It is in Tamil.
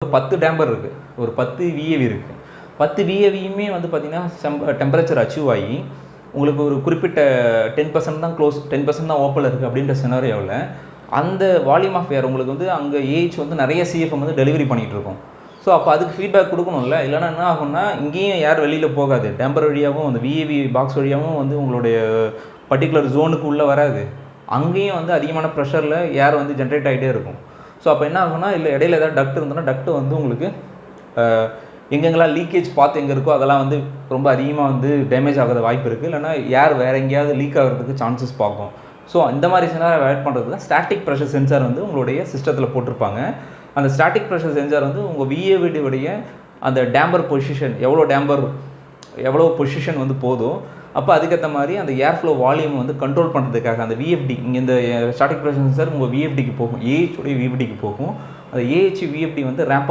ஒரு 10 டேம்பர் இருக்குது, ஒரு 10 விஏவி இருக்குது. 10 விஏவியுமே வந்து பார்த்திங்கன்னா டெம்பரேச்சர் அச்சீவ் ஆகி உங்களுக்கு ஒரு குறிப்பிட்ட 10% தான் க்ளோஸ், 10% தான் ஓப்பனில் இருக்குது அப்படின்ற சினாரியோவில் அந்த வால்யூம் ஆஃப் ஏர் உங்களுக்கு வந்து அங்கே ஏஹெச் வந்து நிறைய சிஎஃப்எம் வந்து டெலிவரி பண்ணிகிட்டு இருக்கும். ஸோ அப்போ அதுக்கு ஃபீட்பேக் கொடுக்கணும்ல, இல்லைனா என்ன ஆகும்னா இங்கேயும் ஏர் வெளியில் போகாது, டேம்பர் வழியாகவும் அந்த விஏவி பாக்ஸ் வழியாகவும் வந்து உங்களுடைய பர்டிகுலர் ஜோனுக்கு உள்ளே வராது, அங்கேயும் வந்து அதிகமான ப்ரெஷரில் ஏர் வந்து ஜென்ரேட் ஆகிட்டே இருக்கும். ஸோ அப்போ என்ன ஆகும்னா இல்லை இடையில ஏதாவது டக்ட் இருந்ததுன்னா டக்ட் வந்து உங்களுக்கு எங்கெங்கெல்லாம் லீக்கேஜ் பார்த்து எங்கே இருக்கோ அதெல்லாம் வந்து ரொம்ப அதிகமாக வந்து டேமேஜ் ஆகாத வாய்ப்பு இருக்குது, இல்லைனா ஏர் வேறு எங்கேயாவது லீக் ஆகிறதுக்கு சான்சஸ் பார்க்கும். ஸோ இந்த மாதிரி சினாரியோவை அவாய்ட் பண்ணுறது தான் ஸ்டாட்டிக் ப்ரெஷர் சென்சார் வந்து உங்களுடைய சிஸ்டத்தில் போட்டிருப்பாங்க. அந்த ஸ்டாட்டிக் ப்ரெஷர் சென்சார் வந்து உங்கள் விஏவிடியுடைய அந்த டேம்பர் பொசிஷன் எவ்வளோ பொசிஷன் வந்து போதும், அப்போ அதுக்கேற்ற மாதிரி அந்த ஏர் ஃப்ளோ வால்யூம் வந்து கண்ட்ரோல் பண்ணுறதுக்காக அந்த விஎஃப்டி இங்கே இந்த ஸ்டாட்டிக் ப்ரெஷர் சென்சார் உங்கள் விஎஃப்டிக்கு போகும், ஏஹெச் உடைய விஎஃப்டிக்கு போகும். அந்த ஏஹெச் விஎஃப்டி வந்து ரேம்ப்